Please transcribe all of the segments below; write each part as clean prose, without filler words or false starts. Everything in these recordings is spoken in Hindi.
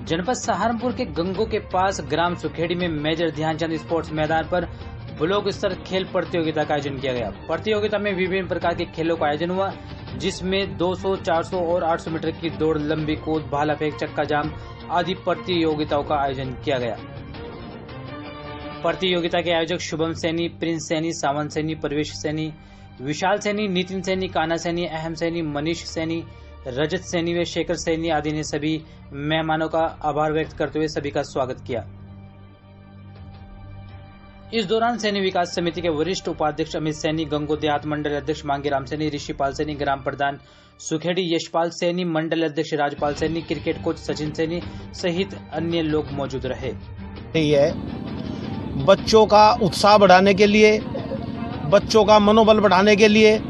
जनपद सहारनपुर के गंगो के पास ग्राम सुखेड़ी में मेजर ध्यानचंद स्पोर्ट्स मैदान पर ब्लॉक स्तर खेल प्रतियोगिता का आयोजन किया गया। प्रतियोगिता में विभिन्न प्रकार के खेलों का आयोजन हुआ, जिसमें 200, 400 और 800 मीटर की दौड़, लंबी कूद, भाला फेंक, चक्का जाम आदि प्रतियोगिताओं का आयोजन किया गया। प्रतियोगिता के आयोजक शुभम सैनी, प्रिंस सैनी, सावन सैनी, प्रवेश सैनी, विशाल सैनी, नितिन सैनी, कान्हा सैनी, अहम सैनी, मनीष सैनी, रजत सैनी व शेखर सैनी आदि ने सभी मेहमानों का आभार व्यक्त करते हुए सभी का स्वागत किया। इस दौरान सैनी विकास समिति के वरिष्ठ उपाध्यक्ष अमित सैनी, गंगो देहात मंडल अध्यक्ष मांगीराम सैनी, ऋषिपाल सैनी, ग्राम प्रधान सुखेड़ी यशपाल सैनी, मंडल अध्यक्ष राजपाल सैनी, क्रिकेट कोच सचिन सैनी सहित अन्य लोग मौजूद रहे। बच्चों का उत्साह बढ़ाने के लिए, बच्चों का मनोबल बढ़ाने के लिए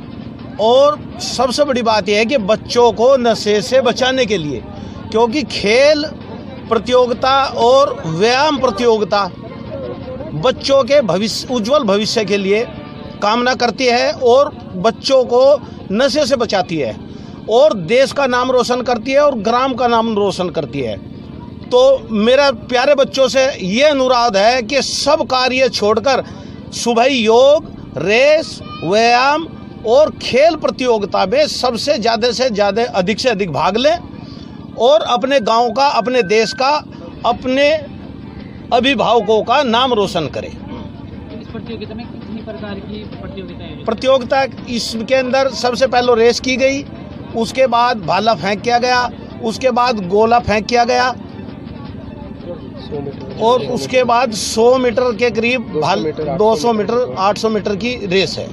और सबसे बड़ी बात यह है कि बच्चों को नशे से बचाने के लिए, क्योंकि खेल प्रतियोगिता और व्यायाम प्रतियोगिता बच्चों के भविष्य, उज्जवल भविष्य के लिए कामना करती है और बच्चों को नशे से बचाती है और देश का नाम रोशन करती है और ग्राम का नाम रोशन करती है। तो मेरा प्यारे बच्चों से ये अनुरोध है कि सब कार्य छोड़कर सुबह योग, रेस, व्यायाम और खेल प्रतियोगिता में सबसे ज़्यादा से ज़्यादा, अधिक से अधिक भाग लें और अपने गांव का, अपने देश का, अपने अभिभावकों का नाम रोशन करें। इस प्रतियोगिता में कितनी प्रकार की प्रतियोगिता इसके अंदर सबसे पहले रेस की गई, उसके बाद भाला फेंक किया गया, उसके बाद गोला फेंक किया गया और उसके बाद 100 मीटर के करीब 200 मीटर, 800 मीटर की रेस है।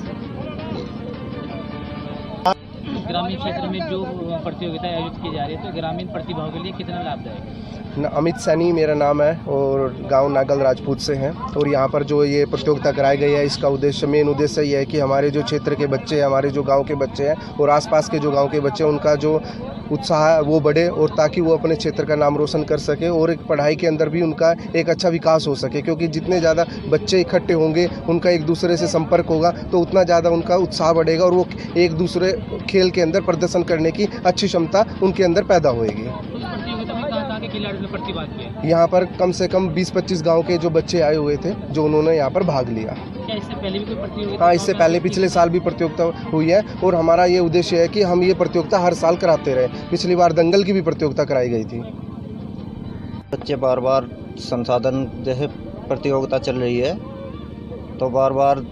ग्रामीण क्षेत्र में जो प्रतियोगिता आयोजित की जा रही है, तो ग्रामीण प्रतिभाओं के लिए कितना लाभदायक है? अमित सैनी मेरा नाम है और गांव नागल राजपूत से हैं और यहाँ पर जो ये प्रतियोगिता कराई गई है, इसका उद्देश्य, मेन उद्देश्य ये है कि हमारे जो क्षेत्र के बच्चे हैं, हमारे जो गांव के बच्चे हैं और आसपास के जो गांव के बच्चे हैं, उनका जो उत्साह है वो बढ़े और ताकि वो अपने क्षेत्र का नाम रोशन कर सके और एक पढ़ाई के अंदर भी उनका एक अच्छा विकास हो सके, क्योंकि जितने ज़्यादा बच्चे इकट्ठे होंगे, उनका एक दूसरे से संपर्क होगा तो उतना ज़्यादा उनका उत्साह बढ़ेगा और वो एक दूसरे खेल के अंदर प्रदर्शन करने की अच्छी क्षमता उनके अंदर पैदा होएगी। यहाँ पर कम से कम 20-25 गांव के जो बच्चे आए हुए थे, जो उन्होंने यहाँ पर भाग लिया। क्या इससे पहले भी कोई प्रतियोगिता? हाँ, इससे पहले पिछले साल भी प्रतियोगिता हुई है और हमारा ये उद्देश्य है कि हम ये प्रतियोगिता हर साल कराते रहे। पिछली बार दंगल की भी प्रतियोगिता कराई गई थी। बच्चे बार बार संसाधन जैसे प्रतियोगिता चल रही है तो बार बार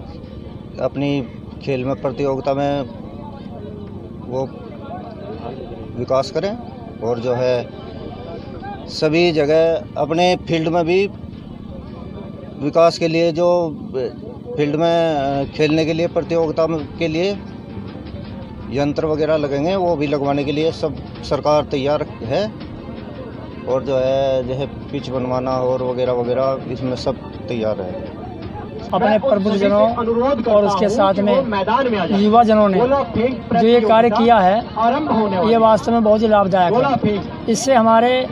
अपनी खेल में प्रतियोगिता में वो विकास करें और जो है सभी जगह अपने फील्ड में भी विकास के लिए, जो फील्ड में खेलने के लिए, प्रतियोगिता के लिए यंत्र वगैरह लगेंगे वो भी लगवाने के लिए सब सरकार तैयार है और जो है जैसे पिच बनवाना और वगैरह वगैरह, इसमें सब तैयार है। अपने प्रबुद्धजनों और उसके साथ में युवा जनों ने जो ये कार्य किया है, ये वास्तव में बहुत ही लाभदायक है। इससे हमारे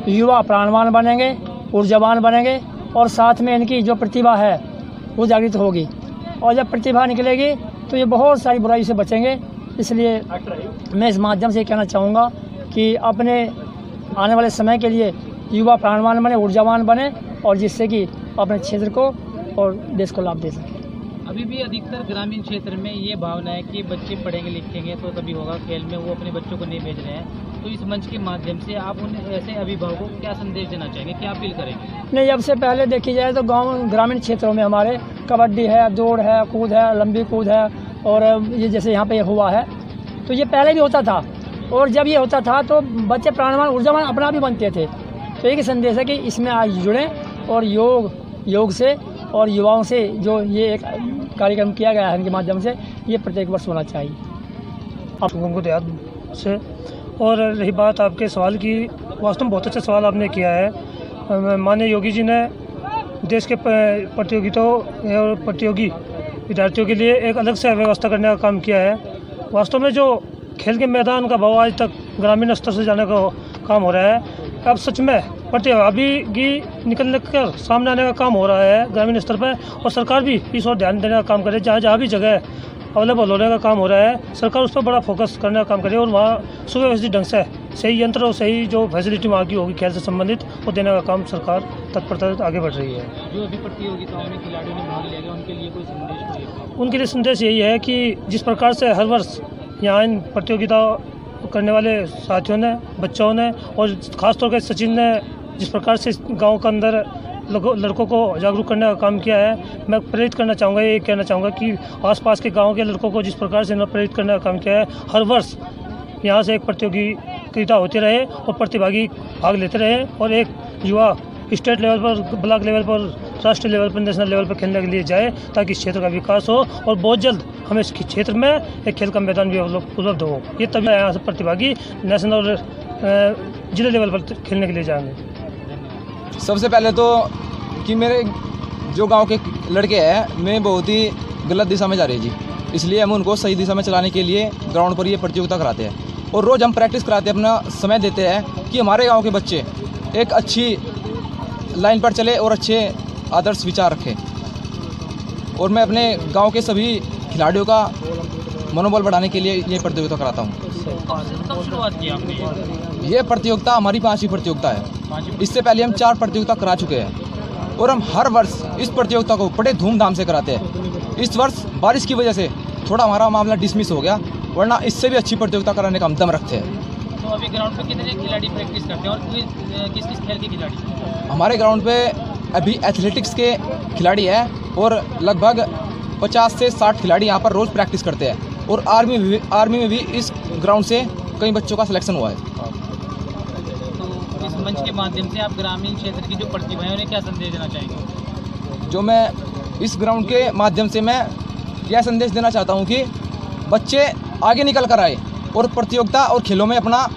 युवा प्राणवान बनेंगे, ऊर्जावान बनेंगे और साथ में इनकी जो प्रतिभा है वो जागृत होगी और जब प्रतिभा निकलेगी तो ये बहुत सारी बुराई से बचेंगे। इसलिए मैं इस माध्यम से कहना चाहूँगा कि अपने आने वाले समय के लिए युवा प्राणवान बने, ऊर्जावान बने और जिससे कि अपने क्षेत्र को और देश को लाभ दे सके। अभी भी अधिकतर ग्रामीण क्षेत्र में ये भावना है कि बच्चे पढ़ेंगे लिखेंगे तो तभी होगा, खेल में वो अपने बच्चों को नहीं भेज रहे हैं। तो इस मंच के माध्यम से आप उन ऐसे अभिभावकों को क्या संदेश देना चाहेंगे, क्या अपील करेंगे? नहीं, अब से पहले देखी जाए तो गांव ग्रामीण क्षेत्रों में हमारे कबड्डी है, दौड़ है, कूद है, लंबी कूद है और ये जैसे यहाँ पे हुआ है, तो ये पहले भी होता था और जब ये होता था तो बच्चे प्राणवान, ऊर्जावान अपना भी बनते थे। तो एक संदेश है कि इसमें आज जुड़ें और योग से और युवाओं से जो ये एक कार्यक्रम किया गया है इनके माध्यम से, ये प्रत्येक वर्ष होना चाहिए। आप गंगो देहात से, और रही बात आपके सवाल की, वास्तव में बहुत अच्छा सवाल आपने किया है। माननीय योगी जी ने देश के प्रतियोगिताओं और प्रतियोगी विद्यार्थियों के लिए एक अलग से व्यवस्था करने का काम किया है। वास्तव में जो खेल के मैदान का भाव आज तक ग्रामीण स्तर से जाने का काम हो रहा है, अब सच में प्रतिभागी निकलने कर सामने आने का काम हो रहा है ग्रामीण स्तर पर और सरकार भी इस ओर ध्यान देने का काम करे। जहाँ भी जगह अवेलेबल होने का काम हो रहा है, सरकार उस पर बड़ा फोकस करने का काम करे और वहाँ सुव्यवस्थित ढंग से सही यंत्र और सही जो फैसिलिटी वहाँ की होगी खेल से संबंधित वो देने का काम सरकार तत्परता आगे बढ़ रही है। जो अभी प्रतियोगिताओं में खिलाड़ियों ने भाग लिया, उनके लिए कोई संदेश? उनके लिए संदेश यही है कि जिस प्रकार से हर वर्ष यहाँ इन प्रतियोगिता करने वाले साथियों ने, बच्चों ने और ख़ासतौर पर सचिन ने जिस प्रकार से गांव के अंदर लड़कों को जागरूक करने का काम किया है, मैं प्रेरित करना चाहूँगा, ये कहना चाहूँगा कि आसपास के गांव के लड़कों को जिस प्रकार से इन्होंने प्रेरित करने का काम किया है, हर वर्ष यहाँ से एक प्रतियोगिता होती रहे और प्रतिभागी भाग लेते रहे और एक युवा स्टेट लेवल पर, ब्लॉक लेवल पर, राष्ट्रीय लेवल पर, नेशनल लेवल पर खेलने के लिए जाए ताकि इस क्षेत्र का विकास हो और बहुत जल्द हमें इस क्षेत्र में एक खेल का मैदान भी उपलब्ध हो। ये तभी यहाँ से प्रतिभागी नेशनल और जिले लेवल पर खेलने के लिए जाएंगे। सबसे पहले तो कि मेरे जो गांव के लड़के हैं मैं बहुत ही गलत दिशा में जा रही जी, इसलिए हम उनको सही दिशा में चलाने के लिए ग्राउंड पर ये प्रतियोगिता कराते हैं और रोज़ हम प्रैक्टिस कराते हैं, अपना समय देते हैं कि हमारे गांव के बच्चे एक अच्छी लाइन पर चले और अच्छे आदर्श विचार रखें। और मैं अपने गांव के सभी खिलाड़ियों का मनोबल बढ़ाने के लिए ये प्रतियोगिता कराता हूँ। कब शुरुआत की आपने? ये प्रतियोगिता हमारी 5वीं प्रतियोगिता है। इससे पहले हम 4 प्रतियोगिता करा चुके हैं और हम हर वर्ष इस प्रतियोगिता को बड़े धूमधाम से कराते हैं। इस वर्ष बारिश की वजह से थोड़ा हमारा मामला डिसमिस हो गया, वरना इससे भी अच्छी प्रतियोगिता कराने का हम दम रखते हैं। तो अभी ग्राउंड पे कितने खिलाड़ी प्रैक्टिस करते हैं और किस किस खेल के खिलाड़ी? हमारे ग्राउंड पे अभी एथलेटिक्स के खिलाड़ी हैं और लगभग 50 से 60 खिलाड़ी यहाँ पर रोज़ प्रैक्टिस करते हैं और आर्मी में भी इस ग्राउंड से कई बच्चों का सिलेक्शन हुआ है। तो इस मंच के माध्यम से आप ग्रामीण क्षेत्र की जो प्रतिभा है उन्हें क्या संदेश देना चाहेंगे? जो मैं इस ग्राउंड के माध्यम से मैं यह संदेश देना चाहता हूँ कि बच्चे आगे निकल कर आए और प्रतियोगिता और खेलों में अपना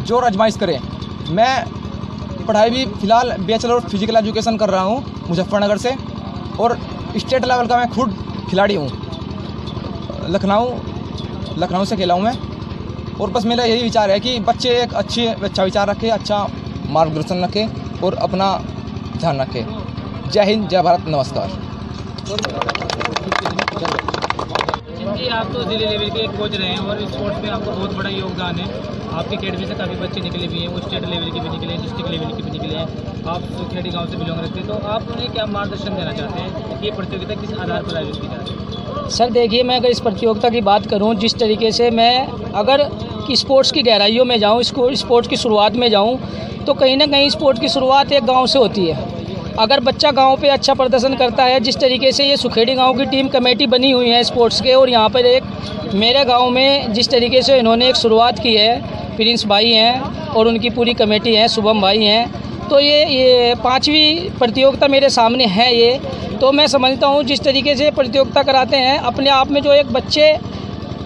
जोर आजमाइश करें। मैं पढ़ाई भी फ़िलहाल बैचलर फिजिकल एजुकेशन कर रहा हूँ मुजफ्फरनगर से और स्टेट लेवल का मैं खुद खिलाड़ी हूँ। लखनऊ से खेला हूँ मैं और बस मेरा यही विचार है कि बच्चे एक अच्छा विचार रखें, अच्छा मार्गदर्शन रखें और अपना ध्यान रखें। जय हिंद, जय भारत, नमस्कार। आप तो जिले लेवल के कोच रहे हैं और स्पोर्ट्स में आपका बहुत बड़ा योगदान है। आपकी अकेडमी से काफ़ी बच्चे निकले भी हैं, वो स्टेट लेवल के भी निकले हैं, डिस्ट्रिक्ट लेवल के भी निकले हैं। आप सुखेड़ी गांव से बिलोंग रखते हैं, तो आप उन्हें क्या मार्गदर्शन देना चाहते हैं कि ये प्रतियोगिता किस आधार पर आयोजित की जा रही है? सर देखिए, मैं अगर इस प्रतियोगिता की बात करूं, जिस तरीके से मैं अगर स्पोर्ट्स की गहराइयों में जाऊं, स्पोर्ट्स की शुरुआत में जाऊं, तो कहीं ना कहीं स्पोर्ट्स की शुरुआत एक गाँव से होती है। अगर बच्चा गांव पे अच्छा प्रदर्शन करता है, जिस तरीके से ये सुखेड़ी गांव की टीम कमेटी बनी हुई है स्पोर्ट्स के, और यहाँ पर एक मेरे गांव में जिस तरीके से इन्होंने एक शुरुआत की है, प्रिंस भाई हैं और उनकी पूरी कमेटी है, शुभम भाई हैं, तो ये 5वीं प्रतियोगिता मेरे सामने है। ये तो मैं समझता हूँ जिस तरीके से प्रतियोगिता कराते हैं, अपने आप में जो एक बच्चे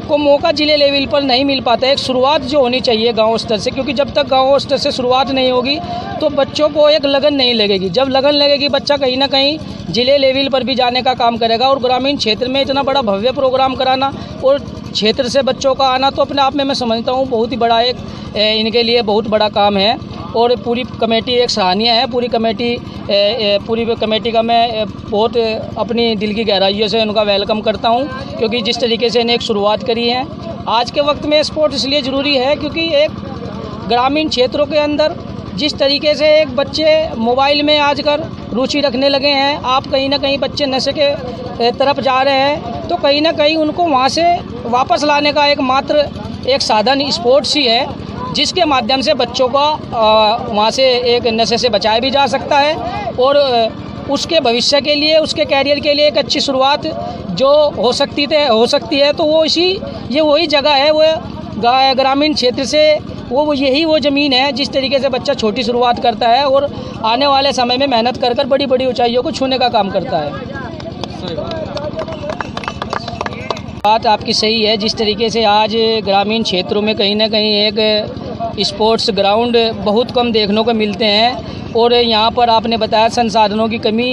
को मौका जिले लेवल पर नहीं मिल पाता है, एक शुरुआत जो होनी चाहिए गांव स्तर से, क्योंकि जब तक गांव स्तर से शुरुआत नहीं होगी तो बच्चों को एक लगन नहीं लगेगी। जब लगन लगेगी बच्चा कहीं ना कहीं जिले लेवल पर भी जाने का काम करेगा। और ग्रामीण क्षेत्र में इतना बड़ा भव्य प्रोग्राम कराना और क्षेत्र से बच्चों का आना तो अपने आप में मैं समझता हूँ बहुत ही बड़ा एक इनके लिए बहुत बड़ा काम है। और पूरी कमेटी एक सराहनीय है। पूरी कमेटी का मैं बहुत अपनी दिल की गहराइयों से उनका वेलकम करता हूं, क्योंकि जिस तरीके से इन्हें एक शुरुआत करी है। आज के वक्त में स्पोर्ट इसलिए ज़रूरी है क्योंकि एक ग्रामीण क्षेत्रों के अंदर जिस तरीके से एक बच्चे मोबाइल में आजकल रुचि रखने लगे हैं, आप कहीं ना कहीं बच्चे नशे के तरफ जा रहे हैं, तो कहीं ना कहीं उनको वहाँ से वापस लाने का एक मात्र एक साधन स्पोर्ट्स ही है, जिसके माध्यम से बच्चों का वहाँ से एक नशे से बचाया भी जा सकता है और उसके भविष्य के लिए, उसके कैरियर के लिए एक अच्छी शुरुआत जो हो सकती है। तो वो ये वही जगह है, वो ग्रामीण क्षेत्र से वो ज़मीन है जिस तरीके से बच्चा छोटी शुरुआत करता है और आने वाले समय में मेहनत कर कर बड़ी बड़ी ऊंचाइयों को छूने का काम करता है। बात आपकी सही है। जिस तरीके से आज ग्रामीण क्षेत्रों में कहीं ना कहीं एक स्पोर्ट्स ग्राउंड बहुत कम देखने को मिलते हैं और यहाँ पर आपने बताया संसाधनों की कमी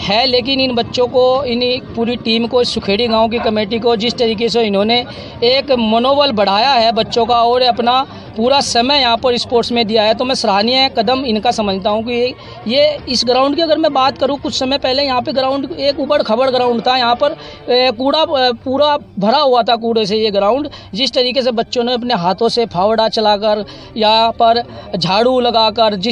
है, लेकिन इन बच्चों को, इन पूरी टीम को, सुखेड़ी गांव की कमेटी को जिस तरीके से इन्होंने एक मनोबल बढ़ाया है बच्चों का और अपना पूरा समय यहाँ पर स्पोर्ट्स में दिया है, तो मैं सराहनीय कदम इनका समझता हूँ कि ये इस ग्राउंड की अगर मैं बात करूँ, कुछ समय पहले यहाँ पे ग्राउंड एक उबड़ खबड़ ग्राउंड था, यहाँ पर कूड़ा पूरा भरा हुआ था कूड़े से ये ग्राउंड। जिस तरीके से बच्चों ने अपने हाथों से फावड़ा चलाकर, यहाँ पर झाड़ू लगाकर, जिस